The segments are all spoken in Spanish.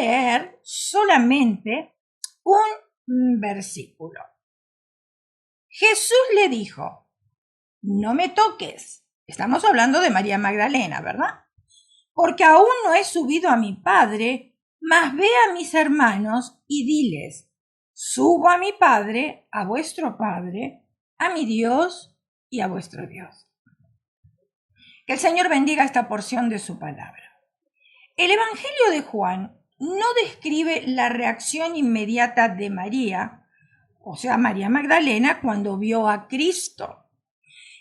leer solamente un versículo. Jesús le dijo: no me toques. Estamos hablando de María Magdalena, ¿verdad? Porque aún no he subido a mi Padre, mas ve a mis hermanos y diles: subo a mi Padre, a vuestro Padre, a mi Dios y a vuestro Dios. Que el Señor bendiga esta porción de su palabra. El Evangelio de Juan no describe la reacción inmediata de María, o sea, María Magdalena, cuando vio a Cristo.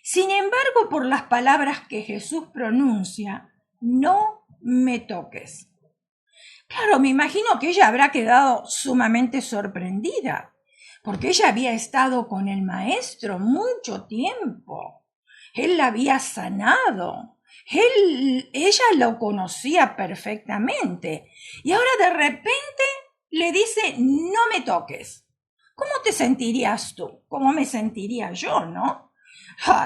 Sin embargo, por las palabras que Jesús pronuncia: no me toques. Claro, me imagino que ella habrá quedado sumamente sorprendida, porque ella había estado con el maestro mucho tiempo. Él la había sanado. Ella lo conocía perfectamente. Y ahora de repente le dice: no me toques. ¿Cómo te sentirías tú? ¿Cómo me sentiría yo, no?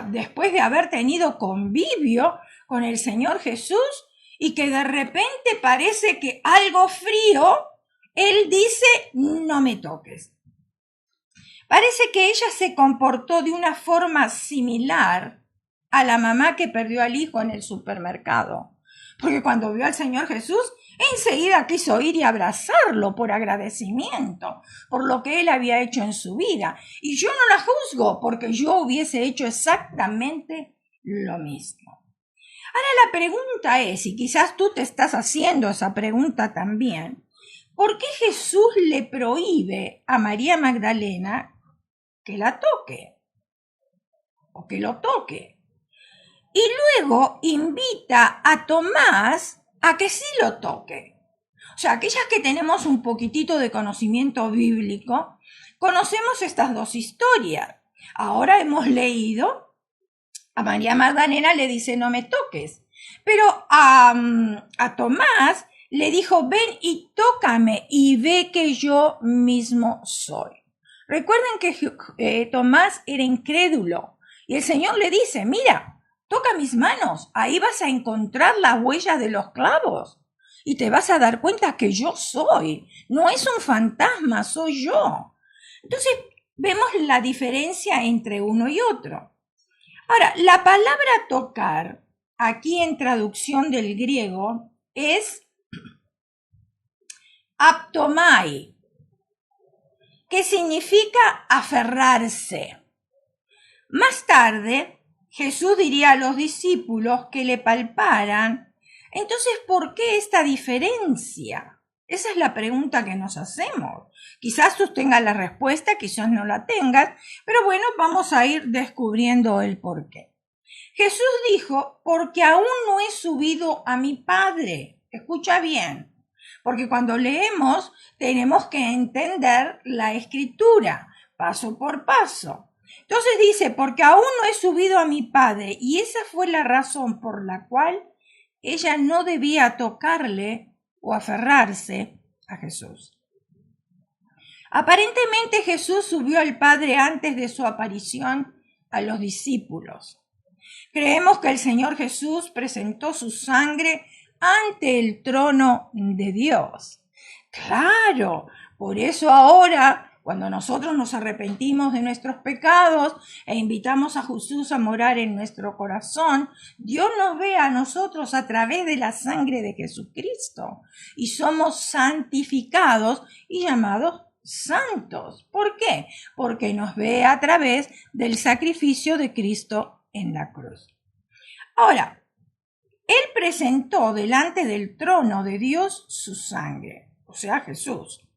Después de haber tenido convivio con el Señor Jesús y que de repente parece que algo frío, Él dice: no me toques. Parece que ella se comportó de una forma similar a la mamá que perdió al hijo en el supermercado. Porque cuando vio al Señor Jesús, enseguida quiso ir y abrazarlo por agradecimiento, por lo que él había hecho en su vida. Y yo no la juzgo, porque yo hubiese hecho exactamente lo mismo. Ahora la pregunta es, y quizás tú te estás haciendo esa pregunta también: ¿por qué Jesús le prohíbe a María Magdalena que la toque o que lo toque? Y luego invita a Tomás a que sí lo toque. O sea, aquellas que tenemos un poquitito de conocimiento bíblico, conocemos estas dos historias. Ahora hemos leído, a María Magdalena le dice: no me toques. Pero a Tomás le dijo: ven y tócame y ve que yo mismo soy. Recuerden que Tomás era incrédulo y el Señor le dice: mira, toca mis manos, ahí vas a encontrar las huellas de los clavos y te vas a dar cuenta que yo soy, no es un fantasma, soy yo. Entonces vemos la diferencia entre uno y otro. Ahora, la palabra tocar, aquí en traducción del griego, es aptomai, que significa aferrarse. Más tarde, Jesús diría a los discípulos que le palparan. Entonces, ¿por qué esta diferencia? Esa es la pregunta que nos hacemos. Quizás tú tengas la respuesta, quizás no la tengas, pero bueno, vamos a ir descubriendo el por qué. Jesús dijo: porque aún no he subido a mi Padre. Escucha bien, porque cuando leemos tenemos que entender la Escritura, paso por paso. Entonces dice: porque aún no he subido a mi Padre, y esa fue la razón por la cual ella no debía tocarle o aferrarse a Jesús. Aparentemente Jesús subió al Padre antes de su aparición a los discípulos. Creemos que el Señor Jesús presentó su sangre ante el trono de Dios. Claro, por eso ahora, cuando nosotros nos arrepentimos de nuestros pecados e invitamos a Jesús a morar en nuestro corazón, Dios nos ve a nosotros a través de la sangre de Jesucristo y somos santificados y llamados santos. ¿Por qué? Porque nos ve a través del sacrificio de Cristo en la cruz. Ahora, Él presentó delante del trono de Dios su sangre, o sea, Jesús,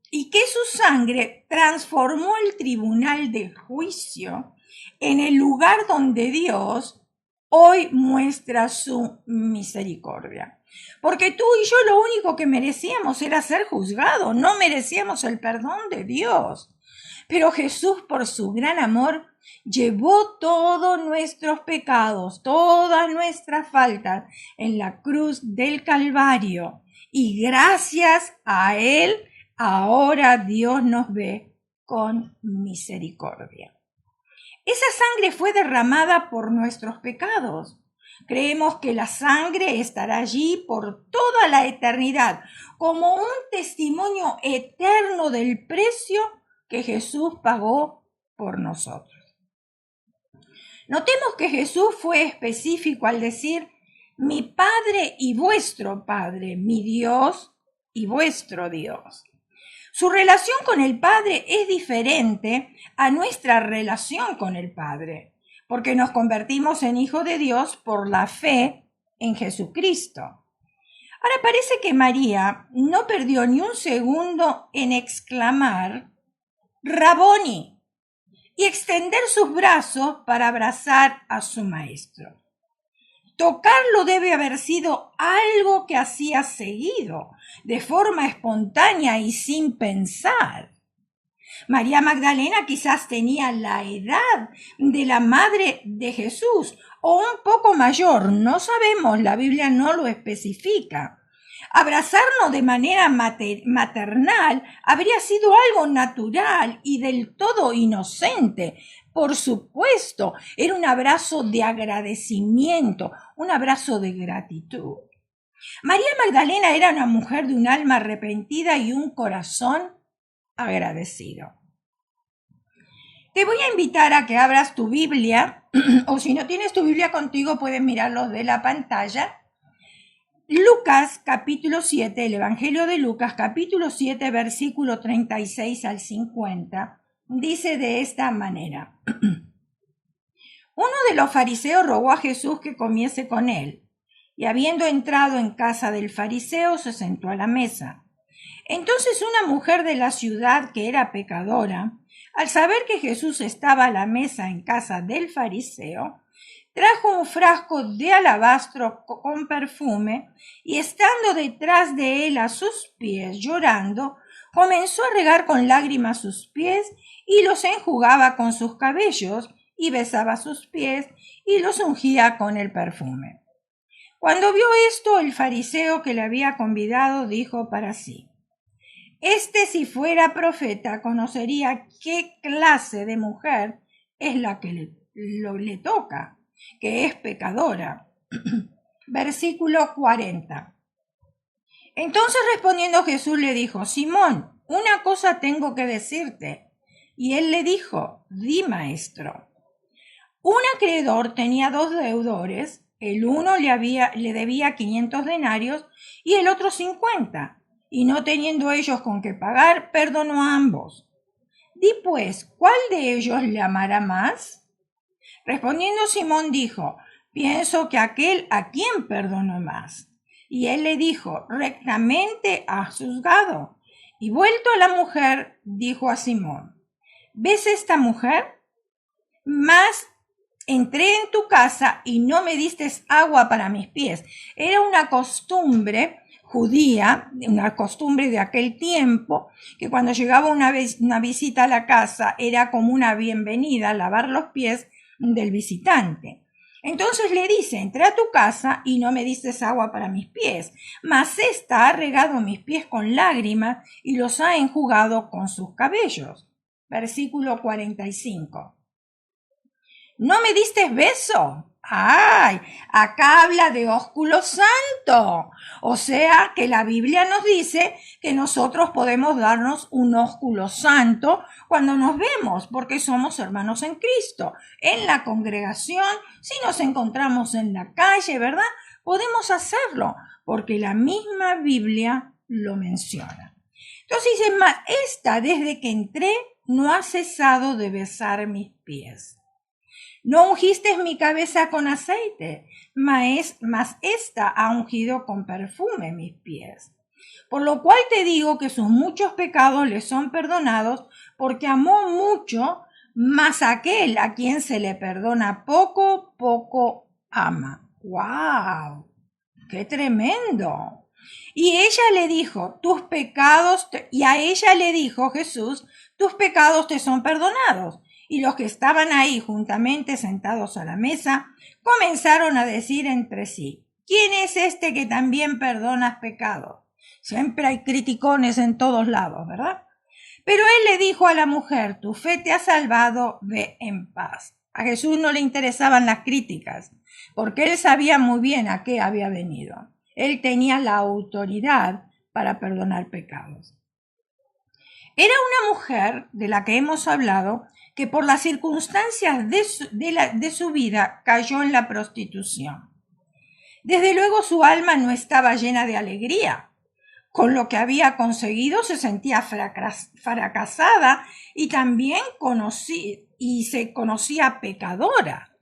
y que su sangre transformó el tribunal de juicio en el lugar donde Dios hoy muestra su misericordia. Porque tú y yo lo único que merecíamos era ser juzgados, no merecíamos el perdón de Dios. Pero Jesús, por su gran amor, llevó todos nuestros pecados, todas nuestras faltas en la cruz del Calvario. Y gracias a Él, ahora Dios nos ve con misericordia. Esa sangre fue derramada por nuestros pecados, Creemos que la sangre estará allí por toda la eternidad, como un testimonio eterno del precio que Jesús pagó por nosotros. Notemos que Jesús fue específico al decir, mi Padre y vuestro Padre, mi Dios y vuestro Dios. Su relación con el Padre es diferente a nuestra relación con el Padre, porque nos convertimos en hijos de Dios por la fe en Jesucristo. Ahora parece que María no perdió ni un segundo en exclamar, Raboni, y extender sus brazos para abrazar a su maestro. Tocarlo debe haber sido algo que hacía seguido, de forma espontánea y sin pensar. María Magdalena quizás tenía la edad de la madre de Jesús o un poco mayor, no sabemos, la Biblia no lo especifica. Abrazarnos de manera maternal habría sido algo natural y del todo inocente. Por supuesto, era un abrazo de agradecimiento, un abrazo de gratitud. María Magdalena era una mujer de un alma arrepentida y un corazón agradecido. Te voy a invitar a que abras tu Biblia, o si no tienes tu Biblia contigo, puedes mirarlos de la pantalla. Lucas capítulo 7, el Evangelio de Lucas capítulo 7, versículo 36 al 50, dice de esta manera. Uno de los fariseos rogó a Jesús que comiese con él, y habiendo entrado en casa del fariseo, se sentó a la mesa. Entonces una mujer de la ciudad que era pecadora, al saber que Jesús estaba a la mesa en casa del fariseo, trajo un frasco de alabastro con perfume y estando detrás de él a sus pies llorando, comenzó a regar con lágrimas sus pies y los enjugaba con sus cabellos y besaba sus pies y los ungía con el perfume. Cuando vio esto, el fariseo que le había convidado dijo para sí, si fuera profeta, conocería qué clase de mujer es la que le toca, que es pecadora. Versículo 40. Entonces respondiendo Jesús le dijo, Simón, una cosa tengo que decirte. Y él le dijo, di, maestro. Un acreedor tenía 2 deudores, el uno le debía 500 denarios y el otro 50, y no teniendo ellos con qué pagar, perdonó a ambos. Di pues, ¿cuál de ellos le amará más? Respondiendo Simón dijo, pienso que aquel a quien perdonó más. Y él le dijo, rectamente has juzgado. Y vuelto a la mujer, dijo a Simón, ¿ves esta mujer? Mas entré en tu casa y no me diste agua para mis pies. Era una costumbre judía, una costumbre de aquel tiempo, que cuando llegaba una visita a la casa era como una bienvenida, lavar los pies del visitante. Entonces le dice, entré a tu casa y no me diste agua para mis pies, mas ésta ha regado mis pies con lágrimas y los ha enjugado con sus cabellos. Versículo 45. ¿No me diste beso? ¡Ay! Acá habla de ósculo santo. O sea que la Biblia nos dice que nosotros podemos darnos un ósculo santo cuando nos vemos, porque somos hermanos en Cristo. En la congregación, si nos encontramos en la calle, ¿verdad? Podemos hacerlo, porque la misma Biblia lo menciona. Entonces dice, esta desde que entré no ha cesado de besar mis pies. No ungiste mi cabeza con aceite, mas ésta ha ungido con perfume mis pies. Por lo cual te digo que sus muchos pecados le son perdonados, porque amó mucho, mas aquel a quien se le perdona poco, poco ama. ¡Wow! ¡Qué tremendo! Y ella le dijo, y a ella le dijo Jesús, tus pecados te son perdonados. Y los que estaban ahí juntamente sentados a la mesa comenzaron a decir entre sí, ¿quién es este que también perdona pecados? Siempre hay criticones en todos lados, ¿verdad? Pero él le dijo a la mujer, tu fe te ha salvado, ve en paz. A Jesús no le interesaban las críticas, porque él sabía muy bien a qué había venido. Él tenía la autoridad para perdonar pecados. Era una mujer de la que hemos hablado que por las circunstancias de su vida cayó en la prostitución. Desde luego su alma no estaba llena de alegría. Con lo que había conseguido se sentía fracasada y también se conocía pecadora.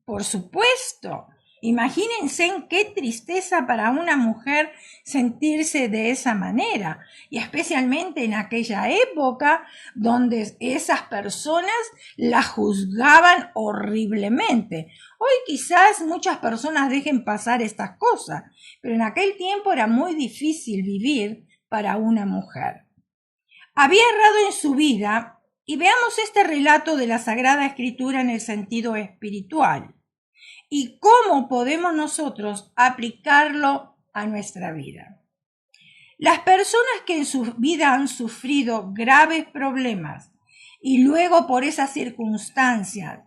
Por supuesto. Imagínense en qué tristeza para una mujer sentirse de esa manera, y especialmente en aquella época donde esas personas la juzgaban horriblemente. Hoy quizás muchas personas dejen pasar estas cosas, pero en aquel tiempo era muy difícil vivir para una mujer. Había errado en su vida, y veamos este relato de la Sagrada Escritura en el sentido espiritual. ¿Y cómo podemos nosotros aplicarlo a nuestra vida? Las personas que en su vida han sufrido graves problemas y luego por esas circunstancias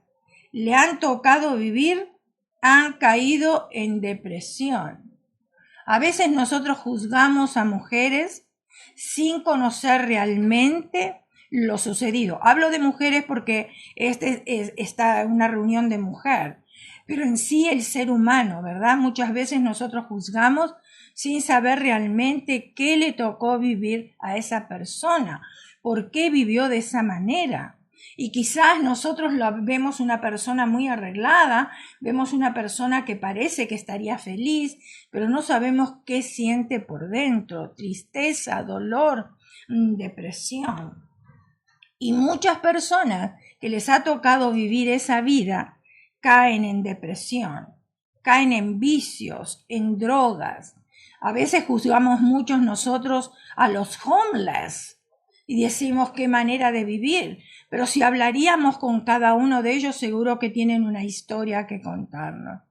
le han tocado vivir, han caído en depresión. A veces nosotros juzgamos a mujeres sin conocer realmente lo sucedido. Hablo de mujeres porque está una reunión de mujeres. Pero en sí el ser humano, ¿verdad? Muchas veces nosotros juzgamos sin saber realmente qué le tocó vivir a esa persona, por qué vivió de esa manera. Y quizás nosotros vemos una persona muy arreglada, vemos una persona que parece que estaría feliz, pero no sabemos qué siente por dentro: tristeza, dolor, depresión. Y muchas personas que les ha tocado vivir esa vida caen en depresión, caen en vicios, en drogas. A veces juzgamos muchos nosotros a los homeless y decimos qué manera de vivir, pero si hablaríamos con cada uno de ellos seguro que tienen una historia que contarnos.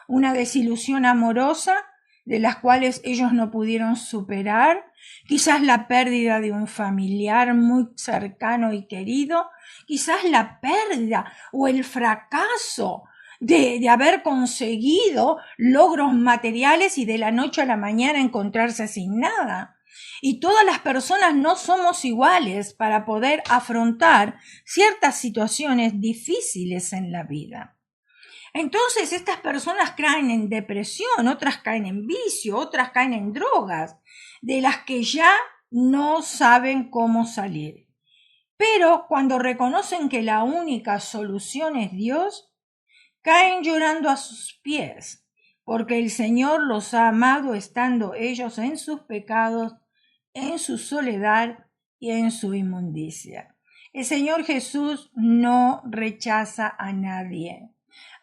Una desilusión amorosa de las cuales ellos no pudieron superar, quizás la pérdida de un familiar muy cercano y querido, quizás la pérdida o el fracaso de haber conseguido logros materiales y de la noche a la mañana encontrarse sin nada. Y todas las personas no somos iguales para poder afrontar ciertas situaciones difíciles en la vida. Entonces estas personas caen en depresión, otras caen en vicio, otras caen en drogas, de las que ya no saben cómo salir. Pero cuando reconocen que la única solución es Dios, caen llorando a sus pies, porque el Señor los ha amado estando ellos en sus pecados, en su soledad y en su inmundicia. El Señor Jesús no rechaza a nadie.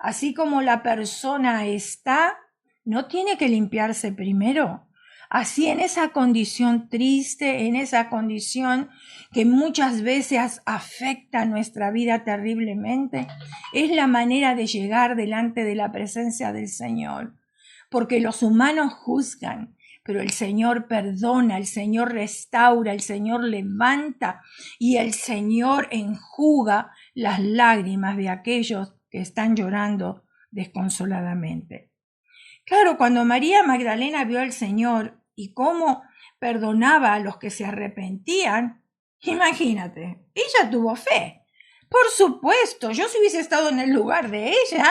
Así como la persona está, no tiene que limpiarse primero. Así en esa condición triste, en esa condición que muchas veces afecta nuestra vida terriblemente, es la manera de llegar delante de la presencia del Señor. Porque los humanos juzgan, pero el Señor perdona, el Señor restaura, el Señor levanta y el Señor enjuga las lágrimas de aquellos que están llorando desconsoladamente. Claro, cuando María Magdalena vio al Señor y cómo perdonaba a los que se arrepentían, imagínate, ella tuvo fe. Por supuesto, yo si hubiese estado en el lugar de ella,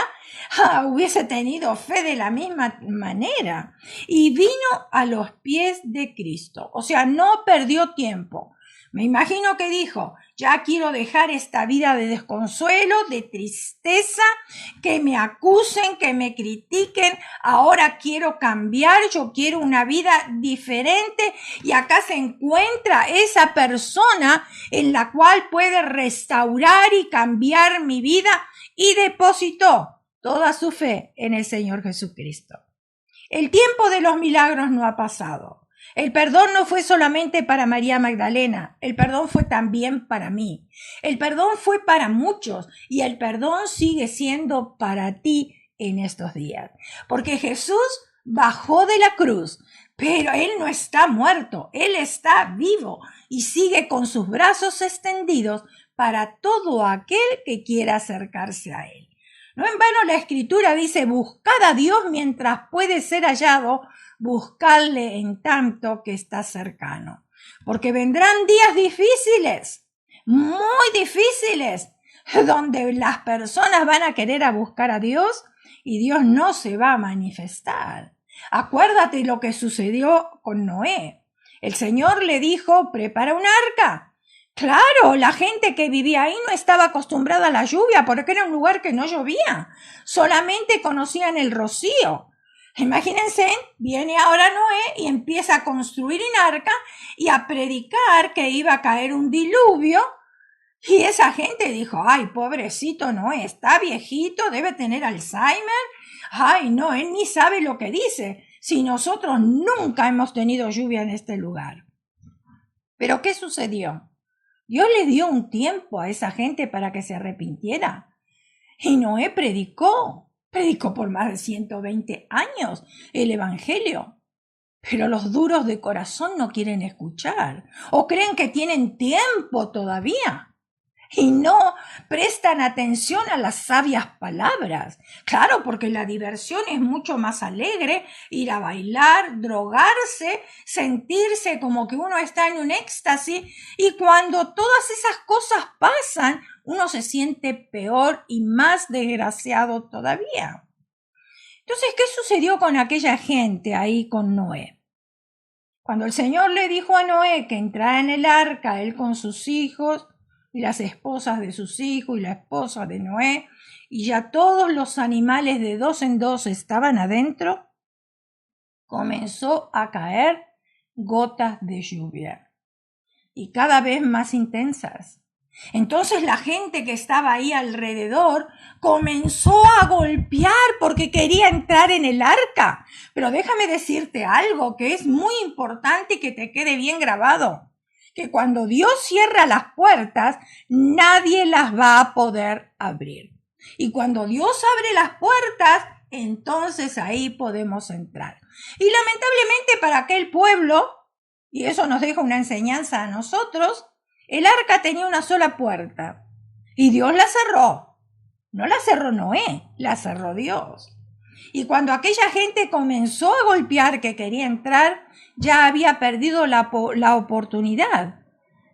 hubiese tenido fe de la misma manera. Y vino a los pies de Cristo, o sea, no perdió tiempo. Me imagino que dijo: ya quiero dejar esta vida de desconsuelo, de tristeza, que me acusen, que me critiquen, ahora quiero cambiar, yo quiero una vida diferente, y acá se encuentra esa persona en la cual puede restaurar y cambiar mi vida, y depositó toda su fe en el Señor Jesucristo. El tiempo de los milagros no ha pasado. El perdón no fue solamente para María Magdalena, el perdón fue también para mí. El perdón fue para muchos y el perdón sigue siendo para ti en estos días. Porque Jesús bajó de la cruz, pero Él no está muerto, Él está vivo y sigue con sus brazos extendidos para todo aquel que quiera acercarse a Él. No en vano la Escritura dice, buscad a Dios mientras puede ser hallado, buscadle en tanto que está cercano. Porque vendrán días difíciles, muy difíciles, donde las personas van a querer a buscar a Dios y Dios no se va a manifestar. Acuérdate lo que sucedió con Noé. El Señor le dijo, prepara un arca. Claro, la gente que vivía ahí no estaba acostumbrada a la lluvia porque era un lugar que no llovía. Solamente conocían el rocío. Imagínense, viene ahora Noé y empieza a construir un arca y a predicar que iba a caer un diluvio. Y esa gente dijo, ay, pobrecito Noé, está viejito, debe tener Alzheimer. Ay, no, él ni sabe lo que dice. Si nosotros nunca hemos tenido lluvia en este lugar. ¿Pero qué sucedió? Dios le dio un tiempo a esa gente para que se arrepintiera. Y Noé predicó por más de 120 años el Evangelio. Pero los duros de corazón no quieren escuchar o creen que tienen tiempo todavía. Y no prestan atención a las sabias palabras. Claro, porque la diversión es mucho más alegre, ir a bailar, drogarse, sentirse como que uno está en un éxtasis, y cuando todas esas cosas pasan, uno se siente peor y más desgraciado todavía. Entonces, ¿qué sucedió con aquella gente ahí con Noé? Cuando el Señor le dijo a Noé que entrara en el arca, él con sus hijos, y las esposas de sus hijos y la esposa de Noé, y ya todos los animales de 2 en 2 estaban adentro, comenzó a caer gotas de lluvia, y cada vez más intensas. Entonces la gente que estaba ahí alrededor comenzó a golpear porque quería entrar en el arca. Pero déjame decirte algo que es muy importante y que te quede bien grabado. Que cuando Dios cierra las puertas, nadie las va a poder abrir. Y cuando Dios abre las puertas, entonces ahí podemos entrar. Y lamentablemente para aquel pueblo, y eso nos deja una enseñanza a nosotros, el arca tenía una sola puerta. Y Dios la cerró. No la cerró Noé, la cerró Dios. Y cuando aquella gente comenzó a golpear que quería entrar, ya había perdido la oportunidad,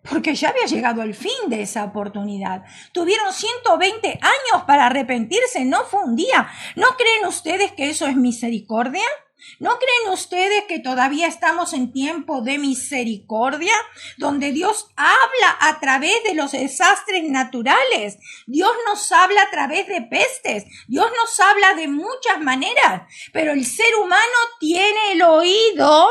porque ya había llegado el fin de esa oportunidad. Tuvieron 120 años para arrepentirse, no fue un día. ¿No creen ustedes que eso es misericordia? ¿No creen ustedes que todavía estamos en tiempo de misericordia, donde Dios habla a través de los desastres naturales? Dios nos habla a través de pestes, Dios nos habla de muchas maneras, pero el ser humano tiene el oído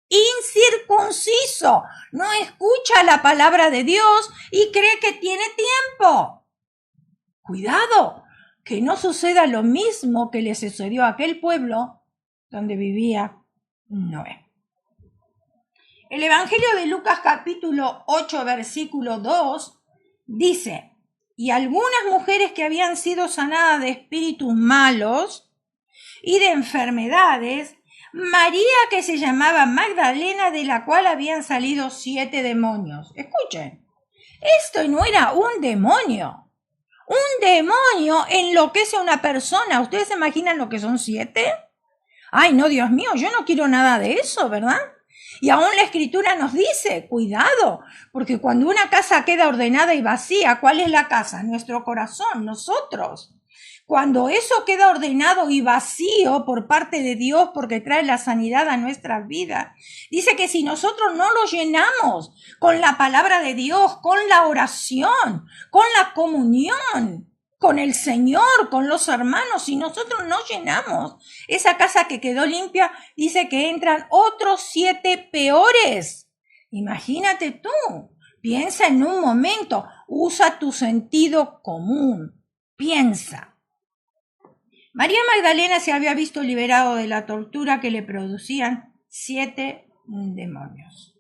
incircunciso, no escucha la palabra de Dios y cree que tiene tiempo. Cuidado, que no suceda lo mismo que le sucedió a aquel pueblo donde vivía Noé. El Evangelio de Lucas capítulo 8 versículo 2 dice, y algunas mujeres que habían sido sanadas de espíritus malos y de enfermedades, María que se llamaba Magdalena, de la cual habían salido 7 demonios. Escuchen, esto no era un demonio. Un demonio enloquece a una persona. ¿Ustedes se imaginan lo que son 7? Ay, no, Dios mío, yo no quiero nada de eso, ¿verdad? Y aún la Escritura nos dice, cuidado, porque cuando una casa queda ordenada y vacía, ¿cuál es la casa? Nuestro corazón, nosotros. Cuando eso queda ordenado y vacío por parte de Dios porque trae la sanidad a nuestras vidas, dice que si nosotros no lo llenamos con la palabra de Dios, con la oración, con la comunión, con el Señor, con los hermanos, si nosotros no llenamos esa casa que quedó limpia, dice que entran otros 7 peores. Imagínate tú, piensa en un momento, usa tu sentido común, piensa. María Magdalena se había visto liberado de la tortura que le producían 7 demonios.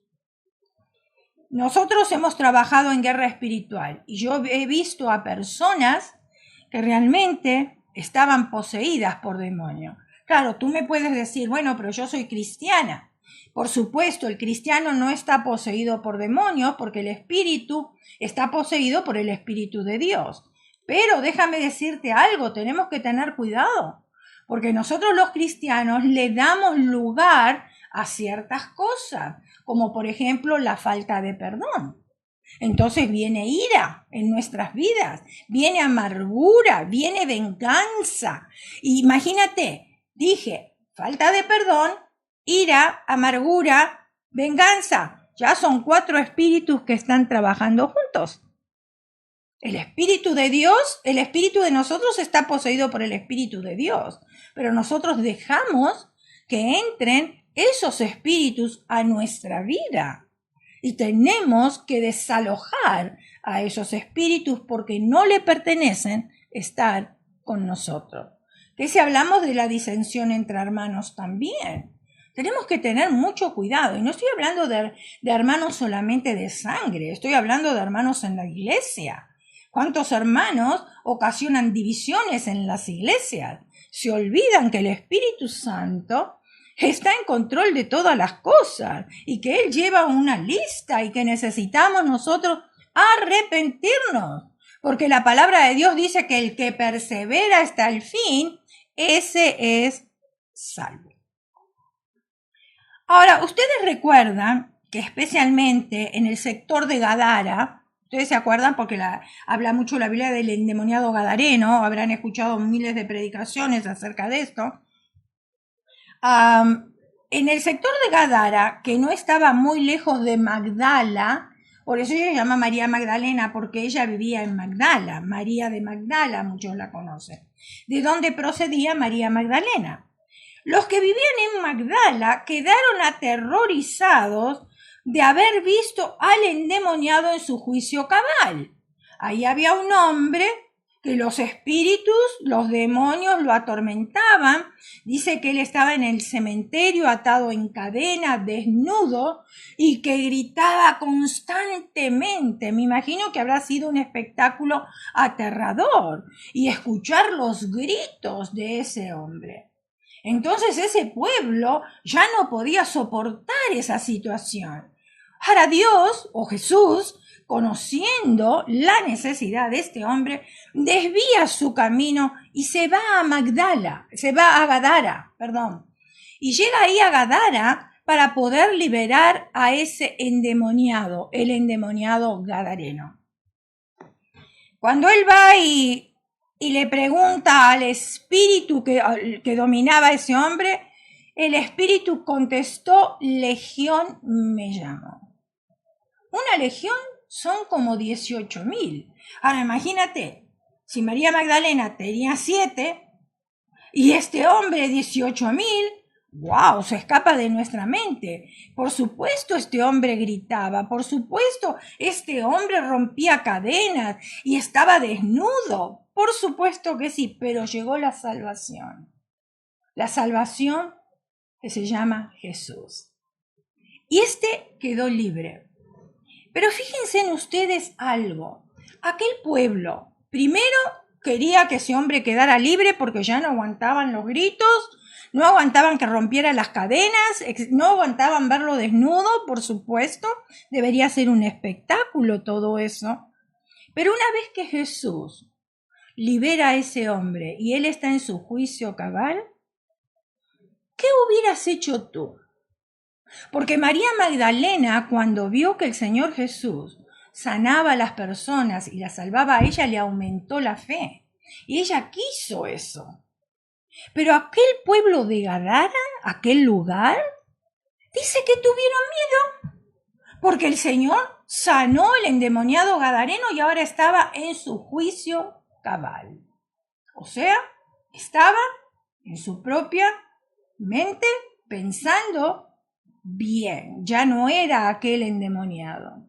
Nosotros hemos trabajado en guerra espiritual y yo he visto a personas que realmente estaban poseídas por demonios. Claro, tú me puedes decir, bueno, pero yo soy cristiana. Por supuesto, el cristiano no está poseído por demonios porque el espíritu está poseído por el Espíritu de Dios. Pero déjame decirte algo, tenemos que tener cuidado, porque nosotros los cristianos le damos lugar a ciertas cosas, como por ejemplo la falta de perdón. Entonces viene ira en nuestras vidas, viene amargura, viene venganza. Imagínate, dije, falta de perdón, ira, amargura, venganza. Ya son 4 espíritus que están trabajando juntos. El espíritu de Dios, el espíritu de nosotros está poseído por el espíritu de Dios, pero nosotros dejamos que entren esos espíritus a nuestra vida. Y tenemos que desalojar a esos espíritus porque no le pertenecen estar con nosotros. Que si hablamos de la disensión entre hermanos también, tenemos que tener mucho cuidado. Y no estoy hablando de hermanos solamente de sangre, estoy hablando de hermanos en la iglesia. ¿Cuántos hermanos ocasionan divisiones en las iglesias? Se olvidan que el Espíritu Santo está en control de todas las cosas y que Él lleva una lista y que necesitamos nosotros arrepentirnos, porque la palabra de Dios dice que el que persevera hasta el fin, ese es salvo. Ahora, ustedes recuerdan que especialmente en el sector de Gadara, ustedes se acuerdan porque habla mucho la Biblia del endemoniado gadareno, habrán escuchado miles de predicaciones acerca de esto. En el sector de Gadara, que no estaba muy lejos de Magdala, por eso ella se llama María Magdalena, porque ella vivía en Magdala, María de Magdala, muchos la conocen, de donde procedía María Magdalena. Los que vivían en Magdala quedaron aterrorizados de haber visto al endemoniado en su juicio cabal. Ahí había un hombre que los espíritus, los demonios lo atormentaban. Dice que él estaba en el cementerio atado en cadena, desnudo, y que gritaba constantemente. Me imagino que habrá sido un espectáculo aterrador, y escuchar los gritos de ese hombre. Entonces ese pueblo ya no podía soportar esa situación. Ahora Dios, o Jesús, conociendo la necesidad de este hombre, desvía su camino y se va a Gadara, y llega ahí a Gadara para poder liberar a ese endemoniado, el endemoniado gadareno. Cuando él va y le pregunta al espíritu que dominaba a ese hombre, el espíritu contestó: legión me llamo. Una legión son como 18,000. Ahora imagínate, si María Magdalena tenía 7 y este hombre 18,000, ¡wow! Se escapa de nuestra mente. Por supuesto este hombre gritaba, por supuesto este hombre rompía cadenas y estaba desnudo. Por supuesto que sí, pero llegó la salvación. La salvación que se llama Jesús. Y este quedó libre. Pero fíjense en ustedes algo. Aquel pueblo primero quería que ese hombre quedara libre porque ya no aguantaban los gritos, no aguantaban que rompiera las cadenas, no aguantaban verlo desnudo, por supuesto. Debería ser un espectáculo todo eso. Pero una vez que Jesús libera a ese hombre y él está en su juicio cabal, ¿qué hubieras hecho tú? Porque María Magdalena, cuando vio que el Señor Jesús sanaba a las personas y las salvaba a ella, le aumentó la fe. Y ella quiso eso. Pero aquel pueblo de Gadara, aquel lugar, dice que tuvieron miedo. Porque el Señor sanó el endemoniado gadareno y ahora estaba en su juicio cabal. O sea, estaba en su propia mente pensando bien, ya no era aquel endemoniado.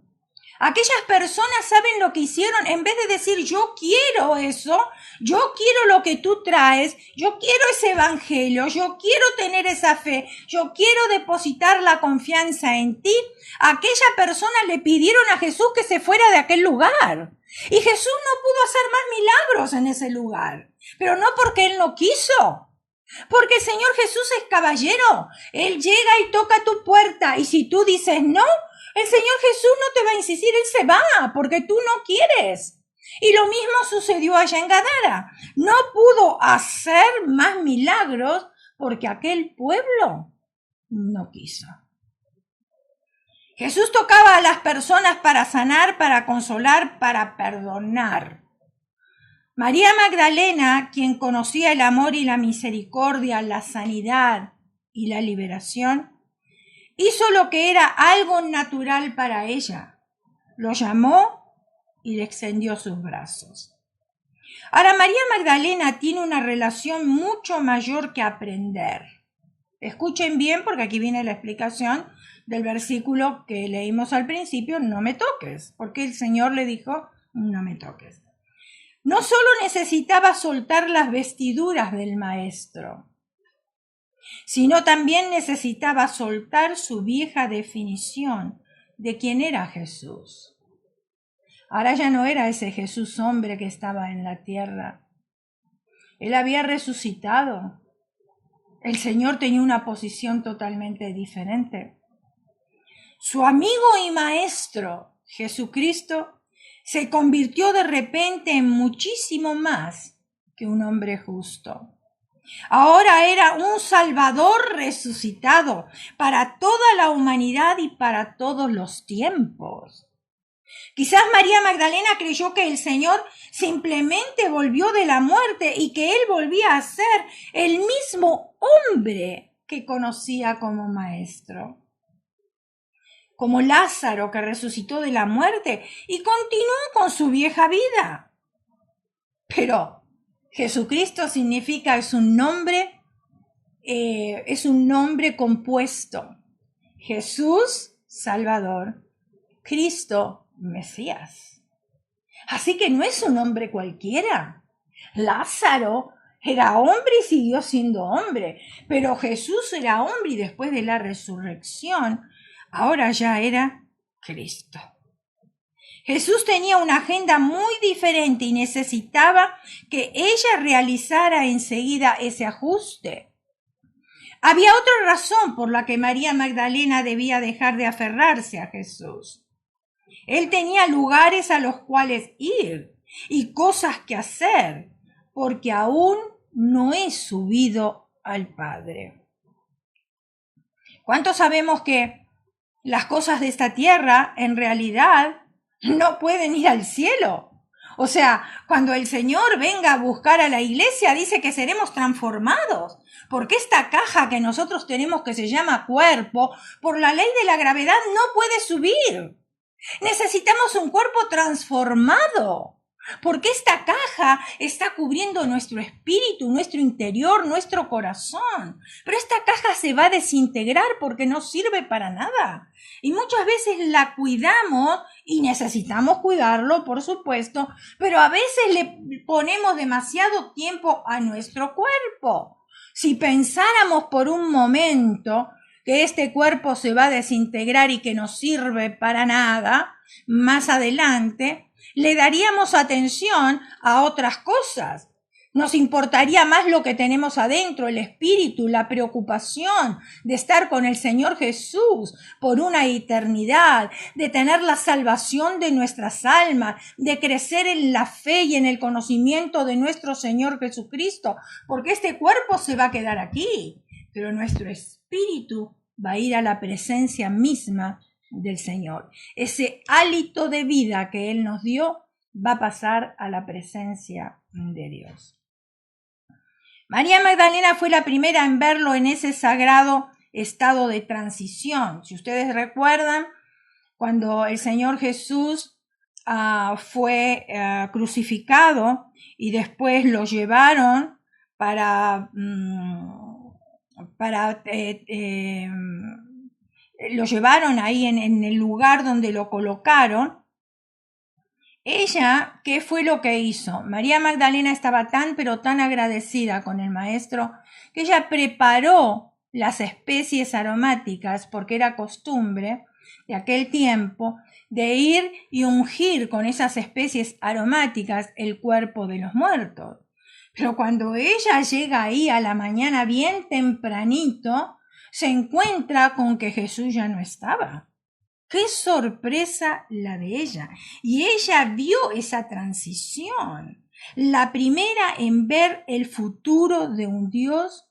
Aquellas personas saben lo que hicieron. En vez de decir yo quiero eso, yo quiero lo que tú traes, yo quiero ese evangelio, yo quiero tener esa fe, yo quiero depositar la confianza en ti, aquella persona le pidieron a Jesús que se fuera de aquel lugar. Y Jesús no pudo hacer más milagros en ese lugar, pero no porque él no quiso. Porque el Señor Jesús es caballero. Él llega y toca tu puerta. Y si tú dices no, el Señor Jesús no te va a insistir. Él se va porque tú no quieres. Y lo mismo sucedió allá en Gadara. No pudo hacer más milagros porque aquel pueblo no quiso. Jesús tocaba a las personas para sanar, para consolar, para perdonar. María Magdalena, quien conocía el amor y la misericordia, la sanidad y la liberación, hizo lo que era algo natural para ella. Lo llamó y le extendió sus brazos. Ahora, María Magdalena tiene una relación mucho mayor que aprender. Escuchen bien porque aquí viene la explicación del versículo que leímos al principio, no me toques, porque el Señor le dijo, no me toques. No solo necesitaba soltar las vestiduras del maestro, sino también necesitaba soltar su vieja definición de quién era Jesús. Ahora ya no era ese Jesús hombre que estaba en la tierra. Él había resucitado. El Señor tenía una posición totalmente diferente. Su amigo y maestro, Jesucristo, se convirtió de repente en muchísimo más que un hombre justo. Ahora era un Salvador resucitado para toda la humanidad y para todos los tiempos. Quizás María Magdalena creyó que el Señor simplemente volvió de la muerte y que Él volvía a ser el mismo hombre que conocía como maestro. Como Lázaro que resucitó de la muerte y continuó con su vieja vida. Pero Jesucristo significa, es un nombre compuesto. Jesús, Salvador. Cristo, Mesías. Así que no es un hombre cualquiera. Lázaro era hombre y siguió siendo hombre, pero Jesús era hombre y después de la resurrección, ahora ya era Cristo. Jesús tenía una agenda muy diferente y necesitaba que ella realizara enseguida ese ajuste. Había otra razón por la que María Magdalena debía dejar de aferrarse a Jesús. Él tenía lugares a los cuales ir y cosas que hacer, porque aún no he subido al Padre. ¿Cuántos sabemos que las cosas de esta tierra en realidad no pueden ir al cielo? O sea, cuando el Señor venga a buscar a la iglesia, dice que seremos transformados, porque esta caja que nosotros tenemos que se llama cuerpo, por la ley de la gravedad no puede subir. Necesitamos un cuerpo transformado, porque esta caja está cubriendo nuestro espíritu, nuestro interior, nuestro corazón. Pero esta caja se va a desintegrar porque no sirve para nada. Y muchas veces la cuidamos y necesitamos cuidarlo, por supuesto, pero a veces le ponemos demasiado tiempo a nuestro cuerpo. Si pensáramos por un momento que este cuerpo se va a desintegrar y que no sirve para nada, más adelante, le daríamos atención a otras cosas. Nos importaría más lo que tenemos adentro, el espíritu, la preocupación de estar con el Señor Jesús por una eternidad, de tener la salvación de nuestras almas, de crecer en la fe y en el conocimiento de nuestro Señor Jesucristo, porque este cuerpo se va a quedar aquí, pero nuestro espíritu va a ir a la presencia misma del Señor. Ese hálito de vida que Él nos dio va a pasar a la presencia de Dios. María Magdalena fue la primera en verlo en ese sagrado estado de transición. Si ustedes recuerdan, cuando el Señor Jesús fue crucificado y después lo llevaron lo llevaron ahí en el lugar donde lo colocaron. Ella, ¿qué fue lo que hizo? María Magdalena estaba tan pero tan agradecida con el maestro que ella preparó las especies aromáticas, porque era costumbre de aquel tiempo de ir y ungir con esas especies aromáticas el cuerpo de los muertos. Pero cuando ella llega ahí a la mañana bien tempranito, se encuentra con que Jesús ya no estaba. Qué sorpresa la de ella. Y ella vio esa transición. La primera en ver el futuro de un Dios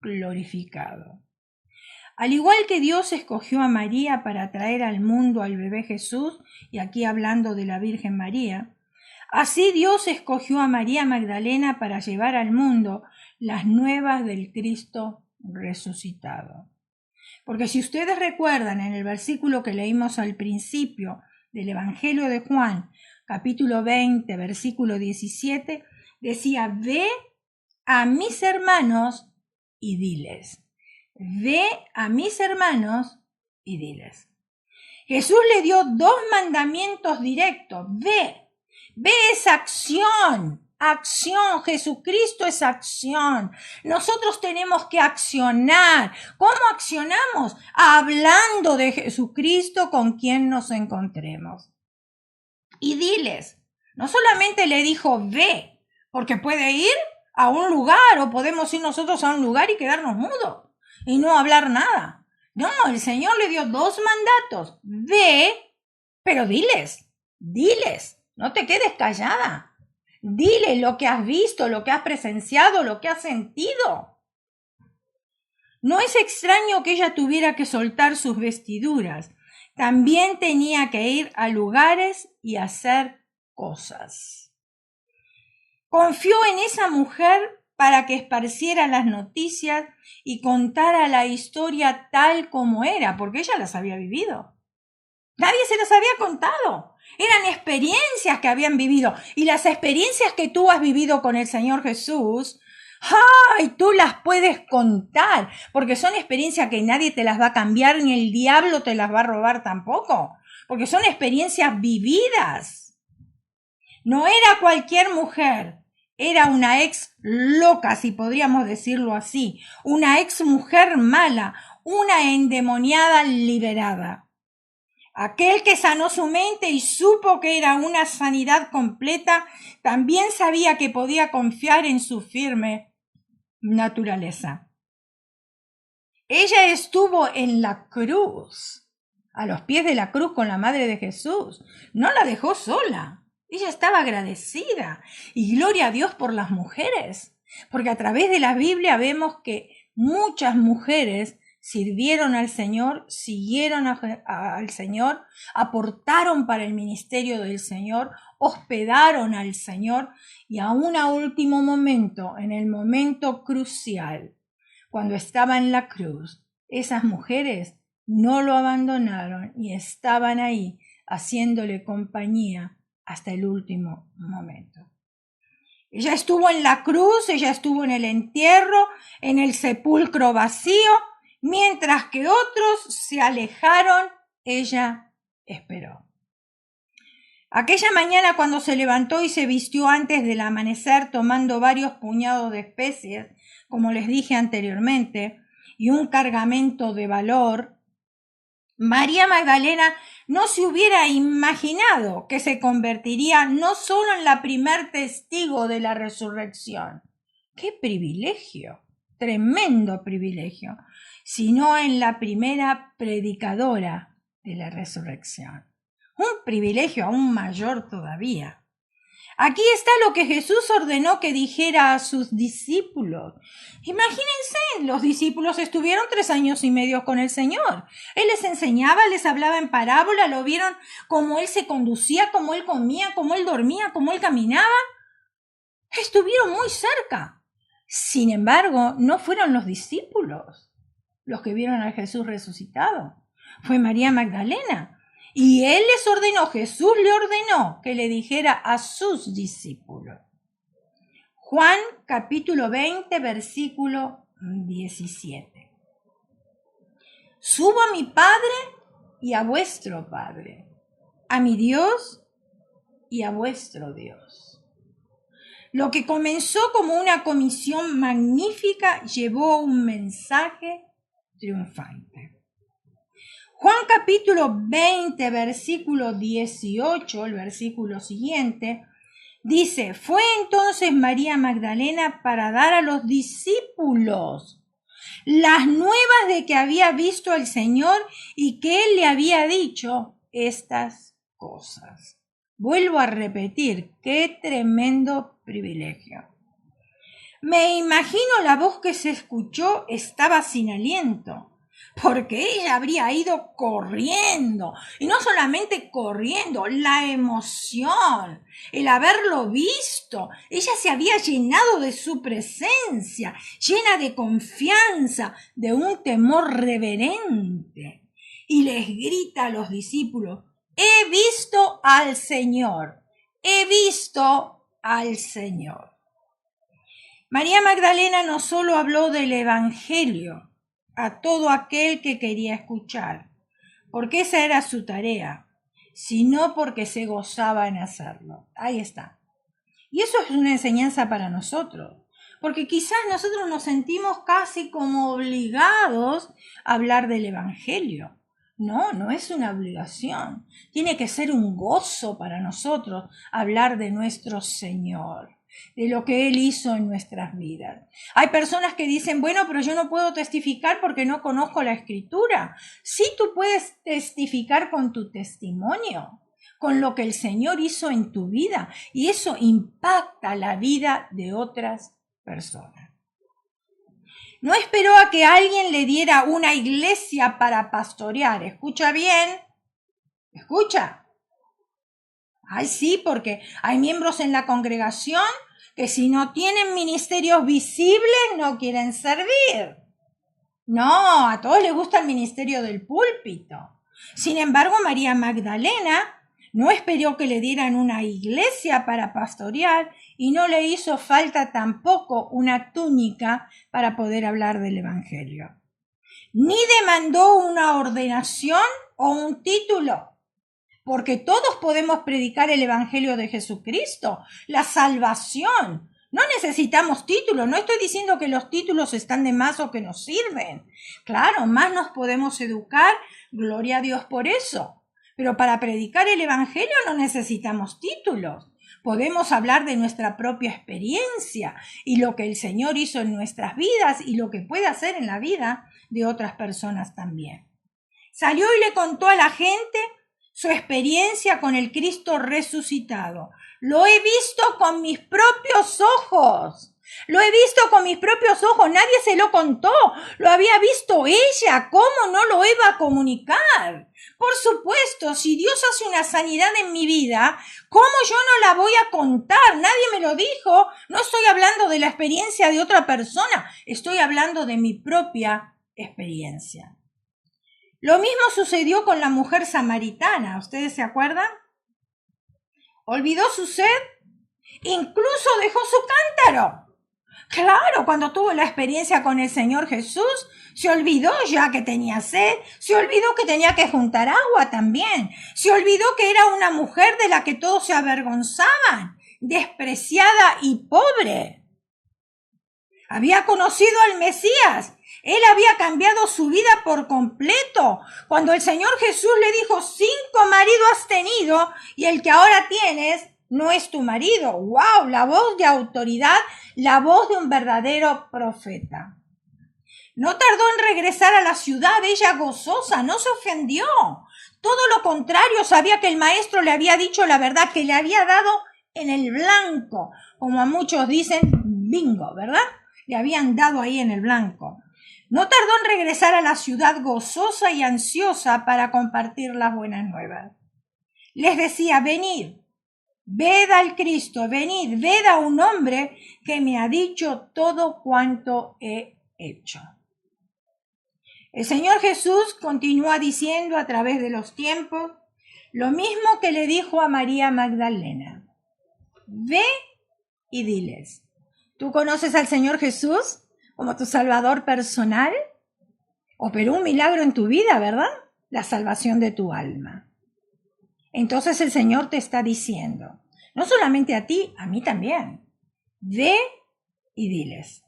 glorificado. Al igual que Dios escogió a María para traer al mundo al bebé Jesús, y aquí hablando de la Virgen María, así Dios escogió a María Magdalena para llevar al mundo las nuevas del Cristo resucitado. Porque si ustedes recuerdan en el versículo que leímos al principio del Evangelio de Juan, capítulo 20, versículo 17, decía, ve a mis hermanos y diles. Ve a mis hermanos y diles. Jesús le dio dos mandamientos directos. Ve esa acción. Acción, Jesucristo es acción. Nosotros tenemos que accionar. ¿Cómo accionamos? Hablando de Jesucristo con quien nos encontremos. Y diles, no solamente le dijo ve, porque puede ir a un lugar o podemos ir nosotros a un lugar y quedarnos mudos y no hablar nada. No, el Señor le dio dos mandatos. Ve, pero diles, no te quedes callada. Dile lo que has visto, lo que has presenciado, lo que has sentido. No es extraño que ella tuviera que soltar sus vestiduras. También tenía que ir a lugares y hacer cosas. Confió en esa mujer para que esparciera las noticias y contara la historia tal como era, porque ella las había vivido. Nadie se las había contado. Eran experiencias que habían vivido. Y las experiencias que tú has vivido con el Señor Jesús, ¡ay! Tú las puedes contar, porque son experiencias que nadie te las va a cambiar, ni el diablo te las va a robar tampoco, porque son experiencias vividas. No era cualquier mujer, era una ex loca, si podríamos decirlo así, una ex mujer mala, una endemoniada liberada. Aquel que sanó su mente y supo que era una sanidad completa, también sabía que podía confiar en su firme naturaleza. Ella estuvo en la cruz, a los pies de la cruz con la Madre de Jesús. No la dejó sola. Ella estaba agradecida. Y gloria a Dios por las mujeres, porque a través de la Biblia vemos que muchas mujeres sirvieron al Señor, siguieron al Señor, aportaron para el ministerio del Señor, hospedaron al Señor y aún a último momento, en el momento crucial, cuando estaba en la cruz, esas mujeres no lo abandonaron y estaban ahí haciéndole compañía hasta el último momento. Ella estuvo en la cruz, ella estuvo en el entierro, en el sepulcro vacío, mientras que otros se alejaron, ella esperó. Aquella mañana cuando se levantó y se vistió antes del amanecer tomando varios puñados de especies, como les dije anteriormente, y un cargamento de valor, María Magdalena no se hubiera imaginado que se convertiría no solo en la primer testigo de la resurrección, ¡qué privilegio! Tremendo privilegio, sino en la primera predicadora de la resurrección. Un privilegio aún mayor todavía. Aquí está lo que Jesús ordenó que dijera a sus discípulos. Imagínense, los discípulos estuvieron 3 años y medio con el Señor. Él les enseñaba, les hablaba en parábola, lo vieron cómo Él se conducía, cómo Él comía, cómo Él dormía, cómo Él caminaba. Estuvieron muy cerca. Sin embargo, no fueron los discípulos los que vieron a Jesús resucitado. Fue María Magdalena. Y Él les ordenó, Jesús le ordenó que le dijera a sus discípulos. Juan capítulo 20, versículo 17. Subo a mi Padre y a vuestro Padre, a mi Dios y a vuestro Dios. Lo que comenzó como una comisión magnífica llevó un mensaje triunfante. Juan capítulo 20, versículo 18, el versículo siguiente, dice, fue entonces María Magdalena para dar a los discípulos las nuevas de que había visto al Señor y que Él le había dicho estas cosas. Vuelvo a repetir, qué tremendo privilegio. Me imagino la voz que se escuchó estaba sin aliento, porque ella habría ido corriendo, y no solamente corriendo, la emoción, el haberlo visto, ella se había llenado de su presencia, llena de confianza, de un temor reverente, y les grita a los discípulos: he visto al Señor, he visto al Señor. María Magdalena no solo habló del Evangelio a todo aquel que quería escuchar, porque esa era su tarea, sino porque se gozaba en hacerlo. Ahí está. Y eso es una enseñanza para nosotros, porque quizás nosotros nos sentimos casi como obligados a hablar del Evangelio. No, no es una obligación. Tiene que ser un gozo para nosotros hablar de nuestro Señor, de lo que Él hizo en nuestras vidas. Hay personas que dicen, bueno, pero yo no puedo testificar porque no conozco la Escritura. Sí, tú puedes testificar con tu testimonio, con lo que el Señor hizo en tu vida, y eso impacta la vida de otras personas. No esperó a que alguien le diera una iglesia para pastorear. Escucha bien. Escucha. Ay, sí, porque hay miembros en la congregación que si no tienen ministerios visibles no quieren servir. No, a todos les gusta el ministerio del púlpito. Sin embargo, María Magdalena no esperó que le dieran una iglesia para pastorear y no le hizo falta tampoco una túnica para poder hablar del Evangelio. Ni demandó una ordenación o un título, porque todos podemos predicar el Evangelio de Jesucristo, la salvación. No necesitamos títulos, no estoy diciendo que los títulos están de más o que nos sirven. Claro, más nos podemos educar, gloria a Dios por eso. Pero para predicar el Evangelio no necesitamos títulos. Podemos hablar de nuestra propia experiencia y lo que el Señor hizo en nuestras vidas y lo que puede hacer en la vida de otras personas también. Salió y le contó a la gente su experiencia con el Cristo resucitado. Lo he visto con mis propios ojos. Lo he visto con mis propios ojos. Nadie se lo contó. Lo había visto ella. ¿Cómo no lo iba a comunicar? Por supuesto, si Dios hace una sanidad en mi vida, ¿cómo yo no la voy a contar? Nadie me lo dijo. No estoy hablando de la experiencia de otra persona. Estoy hablando de mi propia experiencia. Lo mismo sucedió con la mujer samaritana. ¿Ustedes se acuerdan? Olvidó su sed, incluso dejó su cántaro. Claro, cuando tuvo la experiencia con el Señor Jesús, se olvidó ya que tenía sed, se olvidó que tenía que juntar agua también, se olvidó que era una mujer de la que todos se avergonzaban, despreciada y pobre. Había conocido al Mesías. Él había cambiado su vida por completo. Cuando el Señor Jesús le dijo, 5 maridos has tenido y el que ahora tienes no es tu marido. ¡Wow! La voz de autoridad, la voz de un verdadero profeta. No tardó en regresar a la ciudad, ella gozosa, no se ofendió. Todo lo contrario, sabía que el maestro le había dicho la verdad, que le había dado en el blanco. Como a muchos dicen, bingo, ¿verdad? Le habían dado ahí en el blanco. No tardó en regresar a la ciudad gozosa y ansiosa para compartir las buenas nuevas. Les decía, venid, ved al Cristo, venid, ved a un hombre que me ha dicho todo cuanto he hecho. El Señor Jesús continúa diciendo a través de los tiempos lo mismo que le dijo a María Magdalena. Ve y diles, ¿tú conoces al Señor Jesús como tu Salvador personal? Operó un milagro en tu vida, ¿verdad? La salvación de tu alma. Entonces el Señor te está diciendo, no solamente a ti, a mí también, ve y diles.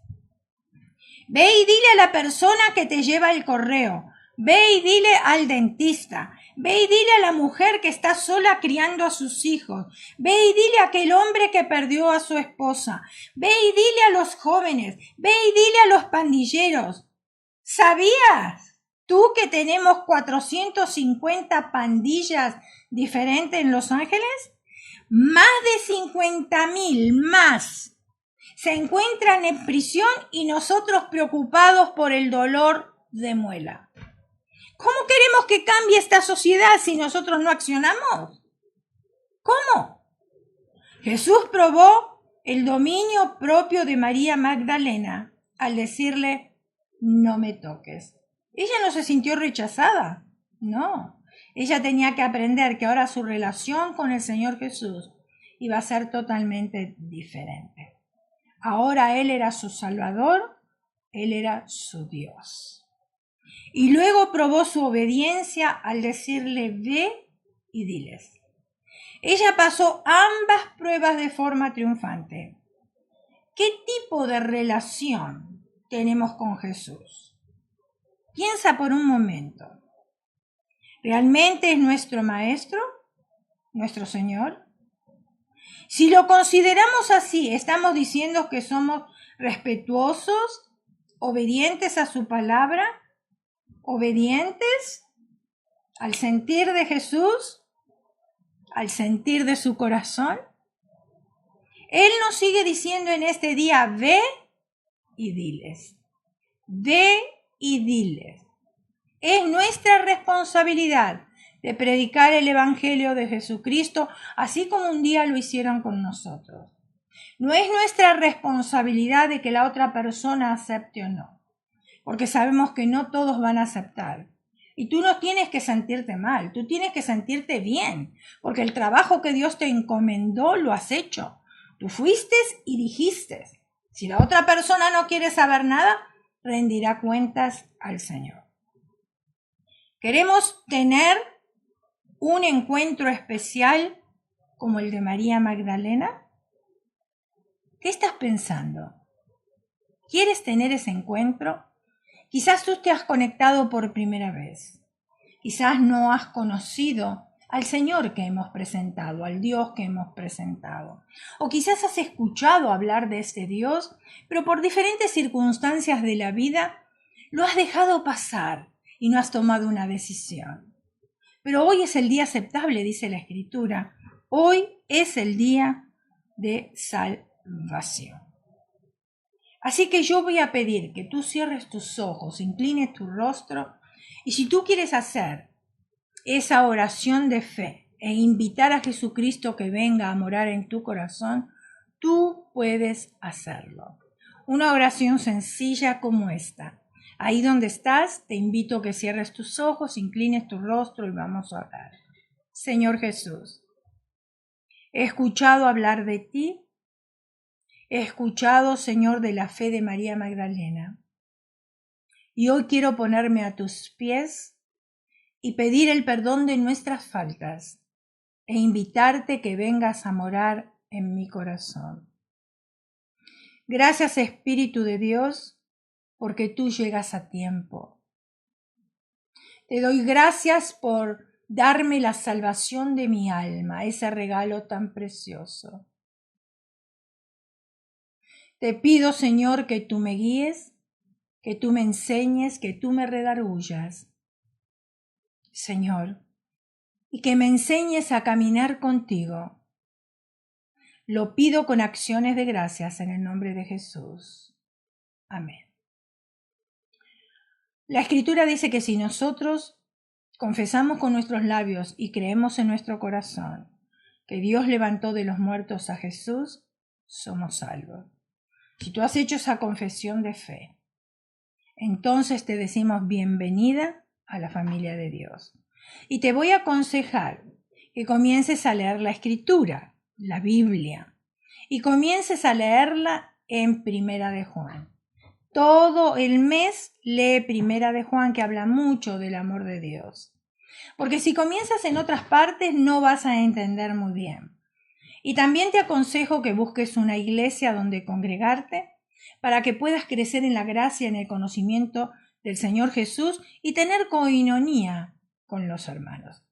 Ve y dile a la persona que te lleva el correo, ve y dile al dentista, ve y dile a la mujer que está sola criando a sus hijos, ve y dile a aquel hombre que perdió a su esposa, ve y dile a los jóvenes, ve y dile a los pandilleros, ¿Sabías tú que tenemos 450 pandillas diferentes en Los Ángeles? Más de 50.000 más se encuentran en prisión y nosotros preocupados por el dolor de muela. ¿Cómo queremos que cambie esta sociedad si nosotros no accionamos? ¿Cómo? Jesús probó el dominio propio de María Magdalena al decirle, no me toques. Ella no se sintió rechazada, no. Ella tenía que aprender que ahora su relación con el Señor Jesús iba a ser totalmente diferente. Ahora Él era su Salvador, Él era su Dios. Y luego probó su obediencia al decirle, ve y diles. Ella pasó ambas pruebas de forma triunfante. ¿Qué tipo de relación tenemos con Jesús? Piensa por un momento. ¿Realmente es nuestro Maestro? ¿Nuestro Señor? Si lo consideramos así, ¿estamos diciendo que somos respetuosos, obedientes a su palabra, obedientes al sentir de Jesús, al sentir de su corazón? Él nos sigue diciendo en este día, ve y diles. Ve y diles. Es nuestra responsabilidad de predicar el Evangelio de Jesucristo, así como un día lo hicieron con nosotros. No es nuestra responsabilidad de que la otra persona acepte o no, porque sabemos que no todos van a aceptar. Y tú no tienes que sentirte mal, tú tienes que sentirte bien, porque el trabajo que Dios te encomendó lo has hecho. Tú fuiste y dijiste. Si la otra persona no quiere saber nada, rendirá cuentas al Señor. Queremos tener un encuentro especial como el de María Magdalena. ¿Qué estás pensando? ¿Quieres tener ese encuentro? Quizás tú te has conectado por primera vez. Quizás no has conocido al Señor que hemos presentado, al Dios que hemos presentado. O quizás has escuchado hablar de este Dios, pero por diferentes circunstancias de la vida lo has dejado pasar y no has tomado una decisión. Pero hoy es el día aceptable, dice la Escritura. Hoy es el día de salvación. Así que yo voy a pedir que tú cierres tus ojos, inclines tu rostro, y si tú quieres hacer esa oración de fe e invitar a Jesucristo que venga a morar en tu corazón, tú puedes hacerlo. Una oración sencilla como esta. Ahí donde estás, te invito a que cierres tus ojos, inclines tu rostro y vamos a orar. Señor Jesús, he escuchado hablar de ti. He escuchado, Señor, de la fe de María Magdalena. Y hoy quiero ponerme a tus pies y pedir el perdón de nuestras faltas e invitarte que vengas a morar en mi corazón. Gracias, Espíritu de Dios, porque tú llegas a tiempo. Te doy gracias por darme la salvación de mi alma, ese regalo tan precioso. Te pido, Señor, que tú me guíes, que tú me enseñes, que tú me redargullas, Señor, y que me enseñes a caminar contigo. Lo pido con acciones de gracias en el nombre de Jesús. Amén. La Escritura dice que si nosotros confesamos con nuestros labios y creemos en nuestro corazón que Dios levantó de los muertos a Jesús, somos salvos. Si tú has hecho esa confesión de fe, entonces te decimos bienvenida a la familia de Dios. Y te voy a aconsejar que comiences a leer la Escritura, la Biblia, y comiences a leerla en Primera de Juan. Todo el mes lee Primera de Juan, que habla mucho del amor de Dios. Porque si comienzas en otras partes no vas a entender muy bien. Y también te aconsejo que busques una iglesia donde congregarte para que puedas crecer en la gracia y en el conocimiento del Señor Jesús y tener coinonía con los hermanos.